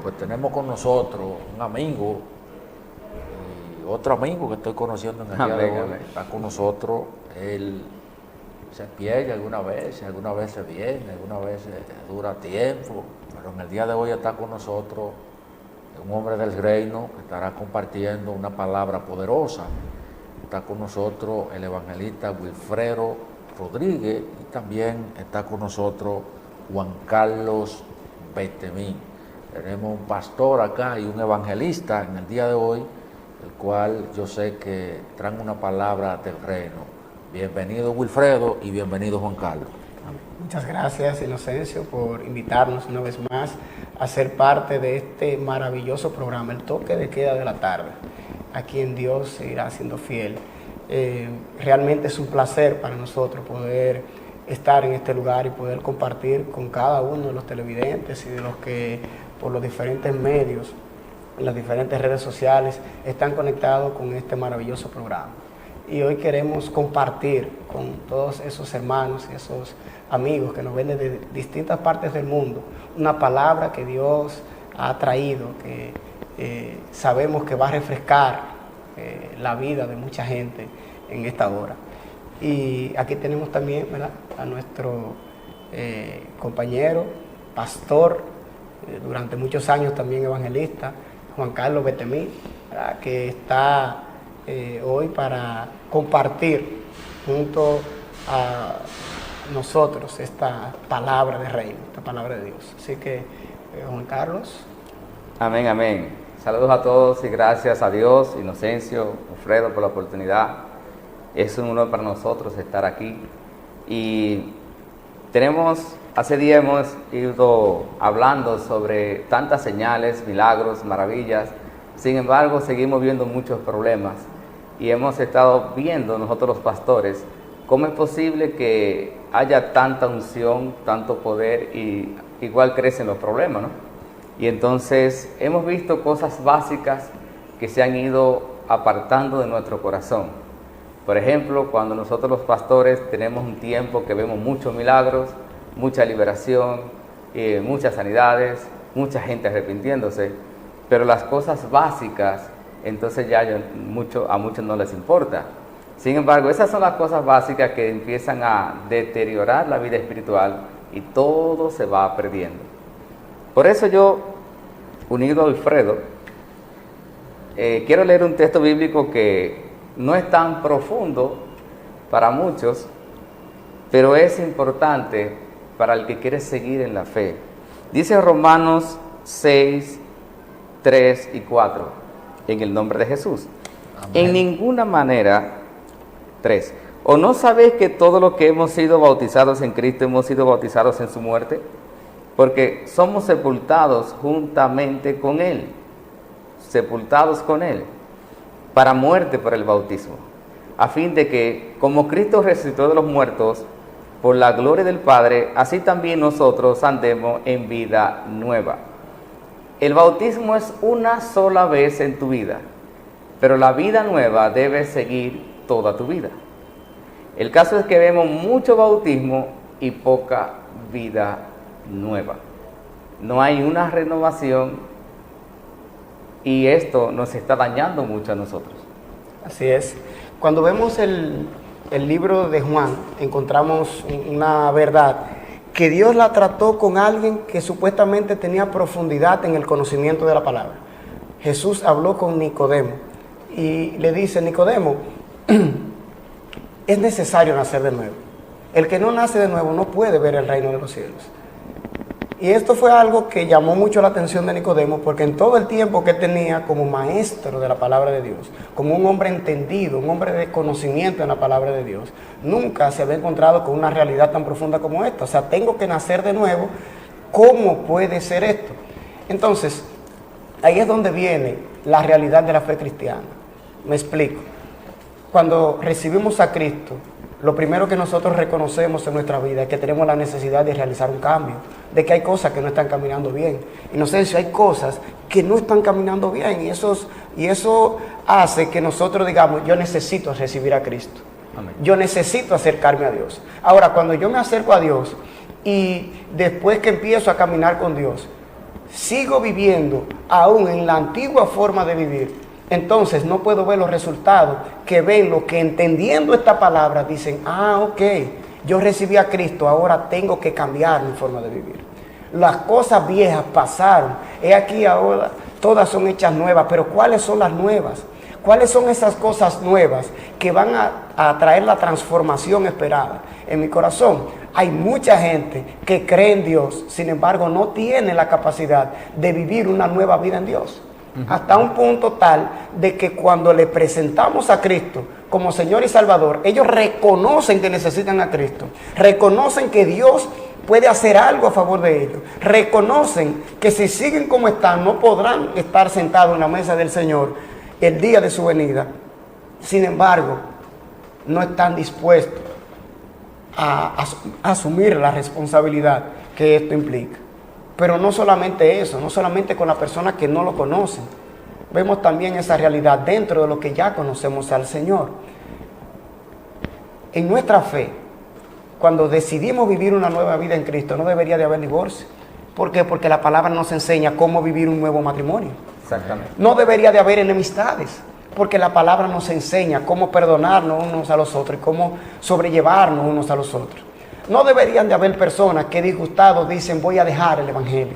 Pues tenemos con nosotros un amigo y otro amigo que estoy conociendo en el día de hoy. Está con nosotros. Él se pierde algunas veces viene, algunas veces dura tiempo, pero en el día de hoy está con nosotros un hombre del reino que estará compartiendo una palabra poderosa. Está con nosotros el evangelista Wilfredo Rodríguez y también está con nosotros Juan Carlos Betemí. Tenemos un pastor acá y un evangelista en el día de hoy, el cual yo sé que traen una palabra del reino. Bienvenido Wilfredo y bienvenido Juan Carlos. Muchas gracias, Inocencio, por invitarnos una vez más a ser parte de este maravilloso programa, el toque de queda de la tarde, a quien Dios seguirá siendo fiel. Realmente es un placer para nosotros poder estar en este lugar y poder compartir con cada uno de los televidentes y de los que por los diferentes medios, en las diferentes redes sociales, están conectados con este maravilloso programa. Y hoy queremos compartir con todos esos hermanos y esos amigos que nos ven de distintas partes del mundo una palabra que Dios ha traído, que sabemos que va a refrescar la vida de mucha gente en esta hora. Y aquí tenemos también, ¿verdad?, a nuestro compañero, pastor, durante muchos años también evangelista, Juan Carlos Betemí, ¿verdad?, que está hoy para compartir junto a nosotros esta palabra de reino, esta palabra de Dios. Así que, Juan Carlos. Amén, amén. Saludos a todos y gracias a Dios, Inocencio, Wilfredo, por la oportunidad. Es un honor para nosotros estar aquí. Y hace días hemos ido hablando sobre tantas señales, milagros, maravillas. Sin embargo, seguimos viendo muchos problemas. Y hemos estado viendo nosotros los pastores cómo es posible que haya tanta unción, tanto poder y igual crecen los problemas, ¿no? Y entonces hemos visto cosas básicas que se han ido apartando de nuestro corazón. Por ejemplo, cuando nosotros los pastores tenemos un tiempo que vemos muchos milagros, mucha liberación, muchas sanidades, mucha gente arrepintiéndose, pero las cosas básicas, entonces ya a muchos no les importa. Sin embargo, esas son las cosas básicas que empiezan a deteriorar la vida espiritual y todo se va perdiendo. Por eso yo, unido a Wilfredo, quiero leer un texto bíblico que no es tan profundo para muchos, pero es importante para el que quiere seguir en la fe. Dice Romanos 6, 3 y 4, en el nombre de Jesús. Amén. En ninguna manera, 3, ¿o no sabéis que todos los que hemos sido bautizados en Cristo hemos sido bautizados en su muerte? Porque somos sepultados juntamente con Él, para muerte por el bautismo, a fin de que, como Cristo resucitó de los muertos, por la gloria del Padre, así también nosotros andemos en vida nueva. El bautismo es una sola vez en tu vida, pero la vida nueva debe seguir toda tu vida. El caso es que vemos mucho bautismo y poca vida nueva. No hay una renovación y esto nos está dañando mucho a nosotros. Así es. Cuando vemos el libro de Juan, encontramos una verdad que Dios la trató con alguien que supuestamente tenía profundidad en el conocimiento de la palabra. Jesús habló con Nicodemo y le dice: Nicodemo, es necesario nacer de nuevo. El que no nace de nuevo no puede ver el reino de los cielos. Y esto fue algo que llamó mucho la atención de Nicodemo, porque en todo el tiempo que tenía como maestro de la palabra de Dios, como un hombre entendido, un hombre de conocimiento en la palabra de Dios, nunca se había encontrado con una realidad tan profunda como esta. O sea, tengo que nacer de nuevo. ¿Cómo puede ser esto? Entonces, ahí es donde viene la realidad de la fe cristiana. Me explico. Cuando recibimos a Cristo, lo primero que nosotros reconocemos en nuestra vida es que tenemos la necesidad de realizar un cambio, de que hay cosas que no están caminando bien. Inocencio, hay cosas que no están caminando bien y eso hace que nosotros digamos: yo necesito recibir a Cristo. Amén. Yo necesito acercarme a Dios. Ahora, cuando yo me acerco a Dios y después que empiezo a caminar con Dios, sigo viviendo aún en la antigua forma de vivir, entonces no puedo ver los resultados que ven los que entendiendo esta palabra dicen, ok, yo recibí a Cristo, ahora tengo que cambiar mi forma de vivir. Las cosas viejas pasaron, he aquí ahora todas son hechas nuevas, pero ¿cuáles son las nuevas? ¿Cuáles son esas cosas nuevas que van a traer la transformación esperada? En mi corazón hay mucha gente que cree en Dios, sin embargo no tiene la capacidad de vivir una nueva vida en Dios. Hasta un punto tal de que cuando le presentamos a Cristo como Señor y Salvador, ellos reconocen que necesitan a Cristo, reconocen que Dios puede hacer algo a favor de ellos, reconocen que si siguen como están no podrán estar sentados en la mesa del Señor el día de su venida. Sin embargo, no están dispuestos a asumir la responsabilidad que esto implica. Pero no solamente eso, no solamente con las personas que no lo conocen, vemos también esa realidad dentro de lo que ya conocemos al Señor. En nuestra fe, cuando decidimos vivir una nueva vida en Cristo, no debería de haber divorcio. ¿Por qué? Porque la palabra nos enseña cómo vivir un nuevo matrimonio. Exactamente. No debería de haber enemistades, porque la palabra nos enseña cómo perdonarnos unos a los otros y cómo sobrellevarnos unos a los otros. No deberían de haber personas que disgustados dicen voy a dejar el evangelio.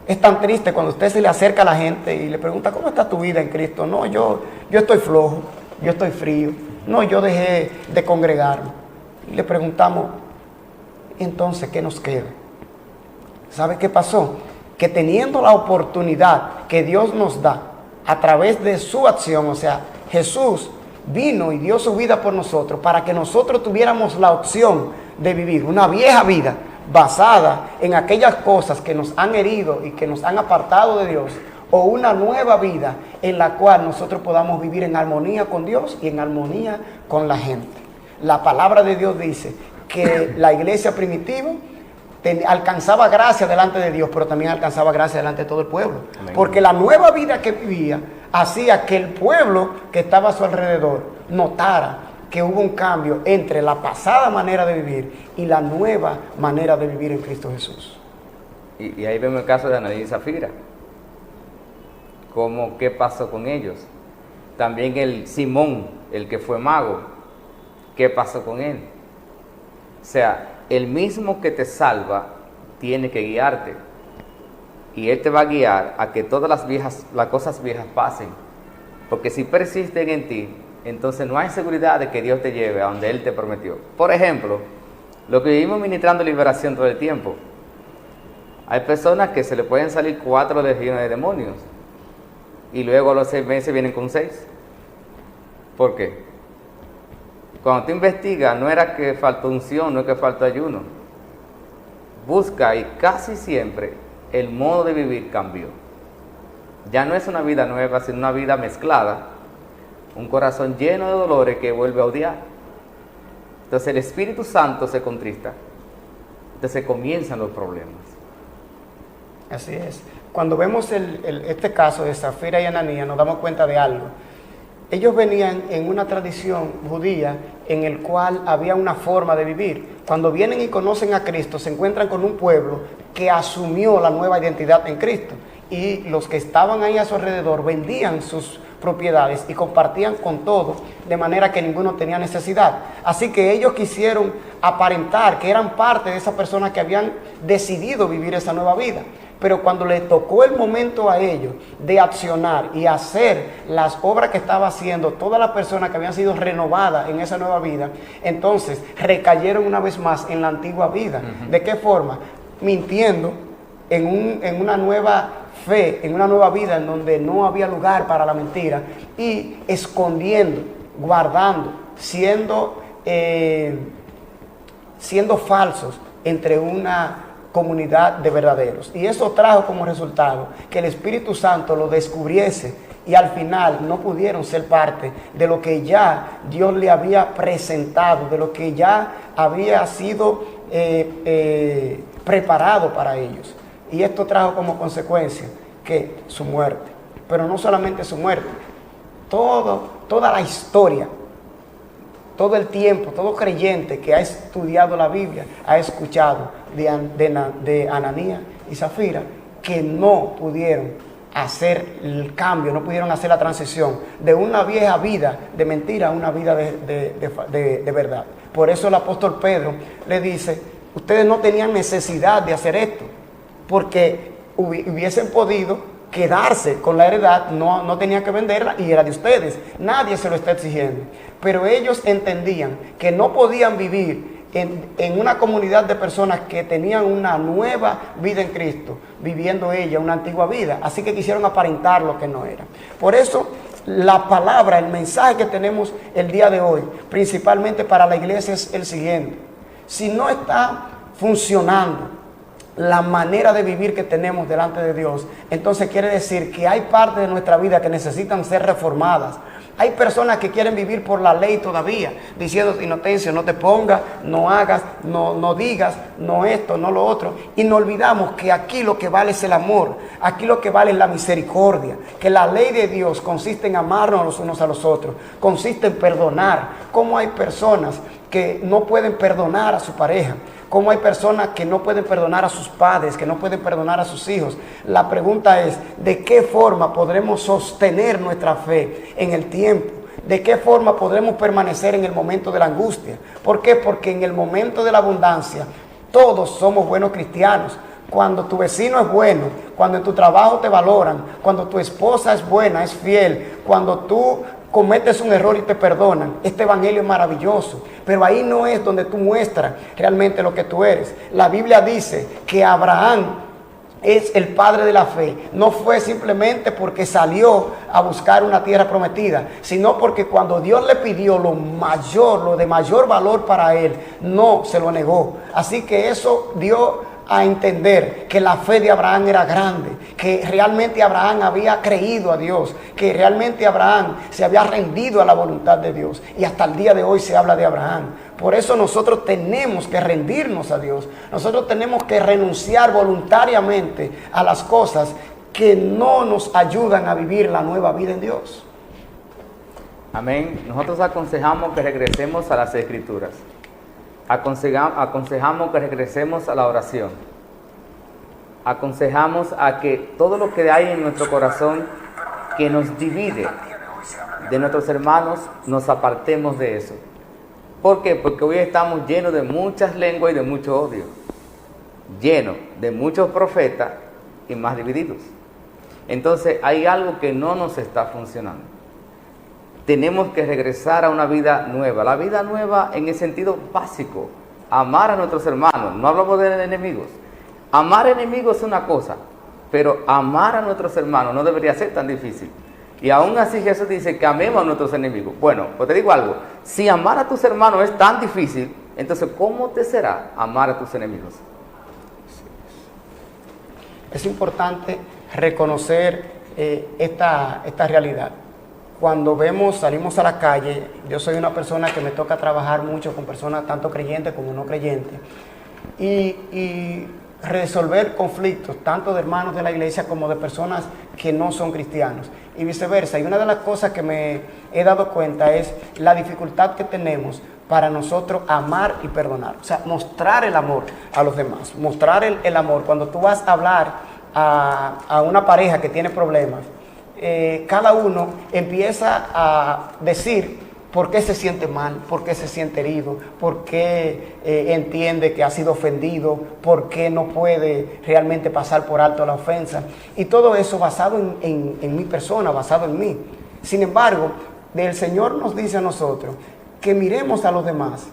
Es tan triste cuando usted se le acerca a la gente y le pregunta ¿cómo está tu vida en Cristo? No, yo estoy flojo, yo estoy frío, no, yo dejé de congregarme. Y le preguntamos, entonces, ¿qué nos queda? ¿Sabe qué pasó? Que teniendo la oportunidad que Dios nos da a través de su acción, o sea, Jesús vino y dio su vida por nosotros para que nosotros tuviéramos la opción de vivir una vieja vida basada en aquellas cosas que nos han herido y que nos han apartado de Dios, o una nueva vida en la cual nosotros podamos vivir en armonía con Dios y en armonía con la gente. La palabra de Dios dice que la iglesia primitiva alcanzaba gracia delante de Dios, pero también alcanzaba gracia delante de todo el pueblo. Amén. Porque la nueva vida que vivía hacía que el pueblo que estaba a su alrededor notara que hubo un cambio entre la pasada manera de vivir y la nueva manera de vivir en Cristo Jesús. Y ahí vemos el caso de Ananías y Zafira. ¿Qué pasó con ellos? También el Simón, el que fue mago, ¿qué pasó con él? O sea, el mismo que te salva tiene que guiarte. Y Él te va a guiar a que todas las cosas viejas pasen. Porque si persisten en ti, entonces no hay seguridad de que Dios te lleve a donde Él te prometió. Por ejemplo, lo que vivimos ministrando liberación todo el tiempo. Hay personas que se le pueden salir 4 legiones de demonios. Y luego a los 6 meses vienen con 6. ¿Por qué? Cuando tú investigas, no era que faltó unción, no es que faltó ayuno. Busca y casi siempre el modo de vivir cambió. Ya no es una vida nueva, sino una vida mezclada. Un corazón lleno de dolores que vuelve a odiar. Entonces el Espíritu Santo se contrista. Entonces comienzan los problemas. Así es. Cuando vemos este caso de Zafira y Ananías, nos damos cuenta de algo. Ellos venían en una tradición judía en el cual había una forma de vivir. Cuando vienen y conocen a Cristo, se encuentran con un pueblo que asumió la nueva identidad en Cristo. Y los que estaban ahí a su alrededor vendían sus propiedades y compartían con todos, de manera que ninguno tenía necesidad. Así que ellos quisieron aparentar que eran parte de esas personas que habían decidido vivir esa nueva vida. Pero cuando les tocó el momento a ellos de accionar y hacer las obras que estaba haciendo todas las personas que habían sido renovadas en esa nueva vida, entonces recayeron una vez más en la antigua vida. ¿De qué forma? Mintiendo en una nueva fe, en una nueva vida en donde no había lugar para la mentira, y escondiendo, guardando, siendo falsos entre una comunidad de verdaderos. Y eso trajo como resultado que el Espíritu Santo lo descubriese y al final no pudieron ser parte de lo que ya Dios le había presentado, de lo que ya había sido preparado para ellos. Y esto trajo como consecuencia que su muerte. Pero no solamente su muerte, toda la historia, todo el tiempo, todo creyente que ha estudiado la Biblia ha escuchado de Ananías y Zafira que no pudieron hacer el cambio, no pudieron hacer la transición de una vieja vida de mentira a una vida de verdad. Por eso el apóstol Pedro le dice, ustedes no tenían necesidad de hacer esto, porque hubiesen podido quedarse con la heredad, no tenían que venderla y era de ustedes. Nadie se lo está exigiendo. Pero ellos entendían que no podían vivir en una comunidad de personas que tenían una nueva vida en Cristo, viviendo ella una antigua vida. Así que quisieron aparentar lo que no era. Por eso, la palabra, el mensaje que tenemos el día de hoy, principalmente para la iglesia, es el siguiente. Si no está funcionando la manera de vivir que tenemos delante de Dios, entonces quiere decir que hay partes de nuestra vida que necesitan ser reformadas. Hay personas que quieren vivir por la ley todavía, diciendo, Inocencio, no te pongas, no hagas, no digas, no esto, no lo otro. Y no olvidamos que aquí lo que vale es el amor, aquí lo que vale es la misericordia, que la ley de Dios consiste en amarnos los unos a los otros, consiste en perdonar. ¿Cómo hay personas que no pueden perdonar a su pareja? ¿Cómo hay personas que no pueden perdonar a sus padres, que no pueden perdonar a sus hijos? La pregunta es, ¿de qué forma podremos sostener nuestra fe en el tiempo? ¿De qué forma podremos permanecer en el momento de la angustia? ¿Por qué? Porque en el momento de la abundancia todos somos buenos cristianos. Cuando tu vecino es bueno, cuando en tu trabajo te valoran, cuando tu esposa es buena, es fiel, cuando tú cometes un error y te perdonan, este evangelio es maravilloso. Pero ahí no es donde tú muestras realmente lo que tú eres. La Biblia dice que Abraham es el padre de la fe. No fue simplemente porque salió a buscar una tierra prometida, sino porque cuando Dios le pidió lo mayor, lo de mayor valor para él, no se lo negó. Así que eso dio a entender que la fe de Abraham era grande, que realmente Abraham había creído a Dios, que realmente Abraham se había rendido a la voluntad de Dios. Y hasta el día de hoy se habla de Abraham. Por eso nosotros tenemos que rendirnos a Dios. Nosotros tenemos que renunciar voluntariamente a las cosas que no nos ayudan a vivir la nueva vida en Dios. Amén. Nosotros aconsejamos que regresemos a las Escrituras. Aconsejamos que regresemos a la oración. Aconsejamos a que todo lo que hay en nuestro corazón que nos divide de nuestros hermanos, nos apartemos de eso. ¿Por qué? Porque hoy estamos llenos de muchas lenguas y de mucho odio. Llenos de muchos profetas y más divididos. Entonces hay algo que no nos está funcionando. Tenemos que regresar a una vida nueva. La vida nueva en el sentido básico. Amar a nuestros hermanos. No hablamos de enemigos. Amar enemigos es una cosa, pero amar a nuestros hermanos no debería ser tan difícil. Y aún así Jesús dice que amemos a nuestros enemigos. Bueno, pues te digo algo. Si amar a tus hermanos es tan difícil, entonces ¿cómo te será amar a tus enemigos? Es importante reconocer esta realidad. Cuando salimos a la calle, yo soy una persona que me toca trabajar mucho con personas tanto creyentes como no creyentes y resolver conflictos tanto de hermanos de la iglesia como de personas que no son cristianos y viceversa. Y una de las cosas que me he dado cuenta es la dificultad que tenemos para nosotros amar y perdonar. O sea, mostrar el amor a los demás, mostrar el amor. Cuando tú vas a hablar a una pareja que tiene problemas, cada uno empieza a decir por qué se siente mal, por qué se siente herido, por qué entiende que ha sido ofendido, por qué no puede realmente pasar por alto la ofensa. Y todo eso basado en mi persona, basado en mí. Sin embargo, el Señor nos dice a nosotros que miremos a los demás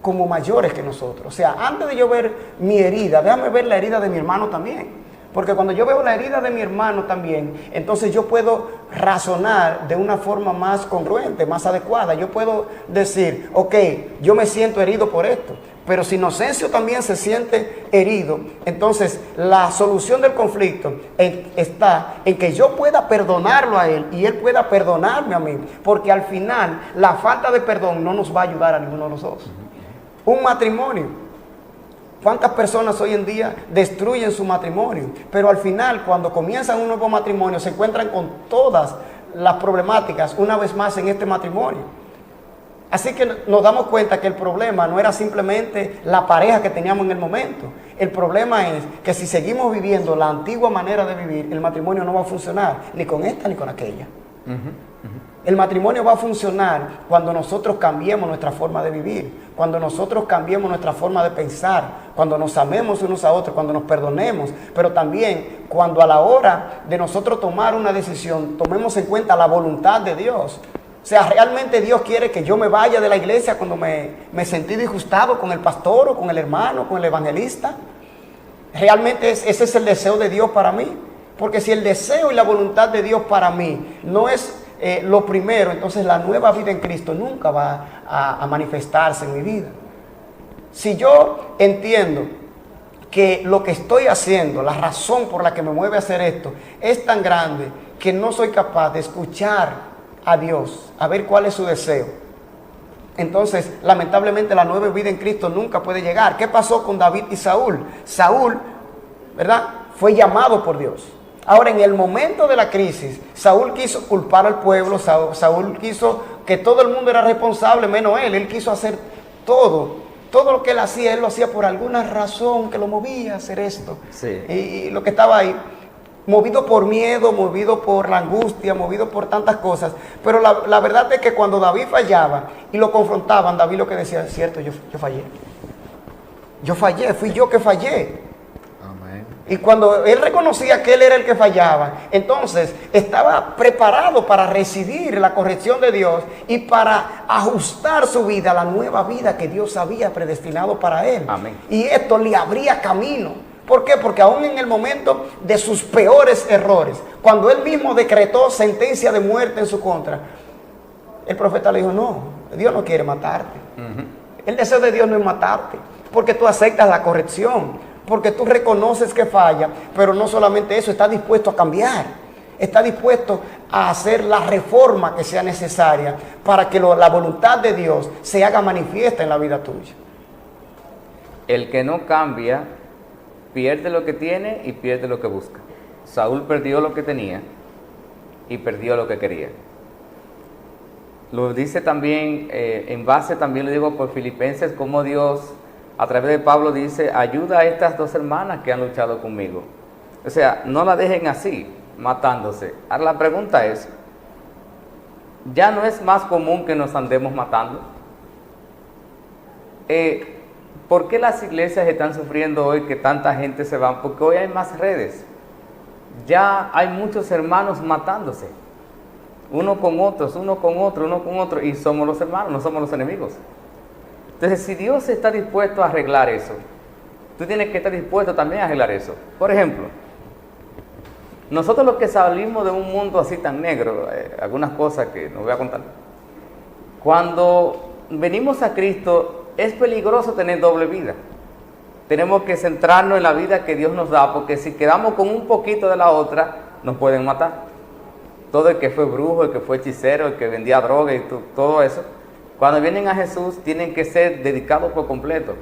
como mayores que nosotros. O sea, antes de yo ver mi herida, déjame ver la herida de mi hermano también. Porque cuando yo veo la herida de mi hermano también, entonces yo puedo razonar de una forma más congruente, más adecuada. Yo puedo decir, ok, yo me siento herido por esto, pero si Inocencio también se siente herido, entonces la solución del conflicto está en que yo pueda perdonarlo a él y él pueda perdonarme a mí. Porque al final la falta de perdón no nos va a ayudar a ninguno de los dos. Un matrimonio. ¿Cuántas personas hoy en día destruyen su matrimonio? Pero al final, cuando comienzan un nuevo matrimonio, se encuentran con todas las problemáticas una vez más en este matrimonio. Así que nos damos cuenta que el problema no era simplemente la pareja que teníamos en el momento. El problema es que si seguimos viviendo la antigua manera de vivir, el matrimonio no va a funcionar, ni con esta ni con aquella. El matrimonio va a funcionar cuando nosotros cambiemos nuestra forma de vivir, cuando nosotros cambiemos nuestra forma de pensar, cuando nos amemos unos a otros, cuando nos perdonemos, pero también cuando a la hora de nosotros tomar una decisión, tomemos en cuenta la voluntad de Dios. O sea, realmente Dios quiere que yo me vaya de la iglesia cuando me sentí disgustado con el pastor o con el hermano, con el evangelista. Realmente ese es el deseo de Dios para mí. Porque si el deseo y la voluntad de Dios para mí no es lo primero, entonces la nueva vida en Cristo nunca va a manifestarse en mi vida. Si yo entiendo que lo que estoy haciendo, la razón por la que me mueve a hacer esto, es tan grande que no soy capaz de escuchar a Dios, a ver cuál es su deseo, entonces lamentablemente la nueva vida en Cristo nunca puede llegar. ¿Qué pasó con David y Saúl? Saúl, ¿verdad?, fue llamado por Dios. Ahora, en el momento de la crisis, Saúl quiso culpar al pueblo, Saúl quiso que todo el mundo era responsable, menos él. Él quiso hacer todo lo que él lo hacía por alguna razón que lo movía a hacer esto. Sí. Y lo que estaba ahí, movido por miedo, movido por la angustia, movido por tantas cosas. Pero la verdad es que cuando David fallaba y lo confrontaban, David lo que decía es cierto, yo fallé. Yo fallé, fui yo que fallé. Y cuando él reconocía que él era el que fallaba, entonces estaba preparado para recibir la corrección de Dios y para ajustar su vida a la nueva vida que Dios había predestinado para él. Amén. Y esto le abría camino. ¿Por qué? Porque aún en el momento de sus peores errores, cuando él mismo decretó sentencia de muerte en su contra, el profeta le dijo, no, Dios no quiere matarte. El deseo de Dios no es matarte, porque tú aceptas la corrección. Porque tú reconoces que falla, pero no solamente eso, está dispuesto a cambiar, está dispuesto a hacer la reforma que sea necesaria para que la voluntad de Dios se haga manifiesta en la vida tuya. El que no cambia pierde lo que tiene y pierde lo que busca. Saúl perdió lo que tenía y perdió lo que quería. Lo dice también, en base también lo digo por Filipenses, como Dios a través de Pablo dice, ayuda a estas dos hermanas que han luchado conmigo. O sea, no la dejen así, matándose. Ahora la pregunta es, ¿ya no es más común que nos andemos matando? ¿Por qué las iglesias están sufriendo hoy que tanta gente se va? Porque hoy hay más redes. Ya hay muchos hermanos matándose. Uno con otros, uno con otro, y somos los hermanos, no somos los enemigos. Entonces, si Dios está dispuesto a arreglar eso, tú tienes que estar dispuesto también a arreglar eso. Por ejemplo, nosotros los que salimos de un mundo así tan negro, algunas cosas que no voy a contar. Cuando venimos a Cristo, es peligroso tener doble vida. Tenemos que centrarnos en la vida que Dios nos da, porque si quedamos con un poquito de la otra, nos pueden matar. Todo el que fue brujo, el que fue hechicero, el que vendía droga y todo eso, cuando vienen a Jesús tienen que ser dedicados por completo.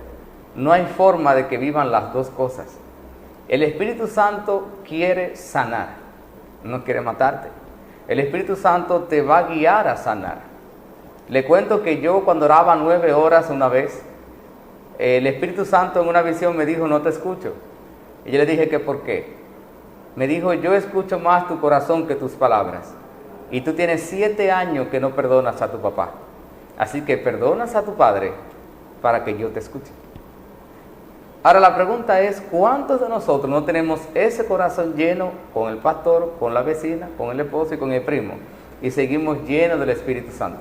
No hay forma de que vivan las dos cosas. El Espíritu Santo quiere sanar, no quiere matarte. El Espíritu Santo te va a guiar a sanar. Le cuento que yo cuando oraba 9 horas una vez, el Espíritu Santo en una visión me dijo, no te escucho. Y yo le dije que ¿por qué? Me dijo, yo escucho más tu corazón que tus palabras. Y tú tienes 7 años que no perdonas a tu papá. Así que perdonas a tu padre para que yo te escuche. Ahora la pregunta es, ¿cuántos de nosotros no tenemos ese corazón lleno con el pastor, con la vecina, con el esposo y con el primo? Y seguimos llenos del Espíritu Santo.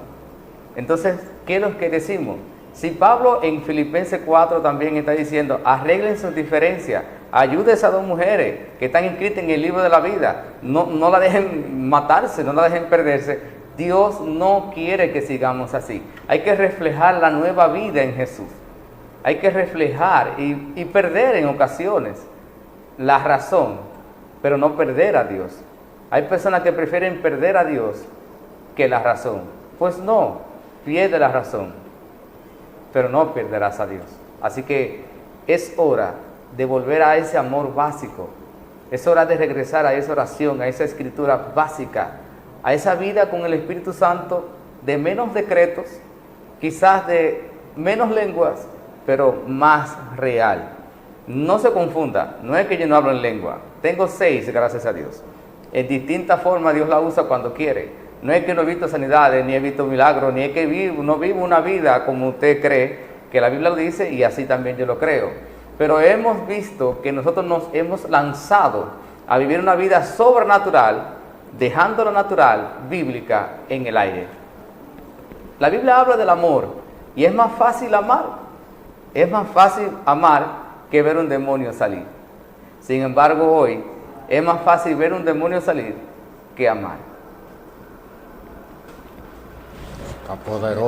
Entonces, ¿qué es lo que decimos? Si Pablo en Filipenses 4 también está diciendo, arreglen sus diferencias, ayude a esas dos mujeres que están inscritas en el libro de la vida, no la dejen matarse, no la dejen perderse. Dios no quiere que sigamos así. Hay que reflejar la nueva vida en Jesús. Hay que reflejar y perder en ocasiones la razón, pero no perder a Dios. Hay personas que prefieren perder a Dios que la razón. Pues no, pierde la razón, pero no perderás a Dios. Así que es hora de volver a ese amor básico. Es hora de regresar a esa oración, a esa escritura básica, a esa vida con el Espíritu Santo de menos decretos, quizás de menos lenguas, pero más real. No se confunda, no es que yo no hablo en lengua, tengo 6, gracias a Dios. En distintas formas Dios la usa cuando quiere. No es que no he visto sanidades, ni he visto milagros, ni es que no vivo una vida como usted cree, que la Biblia lo dice y así también yo lo creo. Pero hemos visto que nosotros nos hemos lanzado a vivir una vida sobrenatural, dejando lo natural, bíblica, en el aire. La Biblia habla del amor y es más fácil amar. Es más fácil amar que ver un demonio salir. Sin embargo, hoy es más fácil ver un demonio salir que amar. Está poderoso.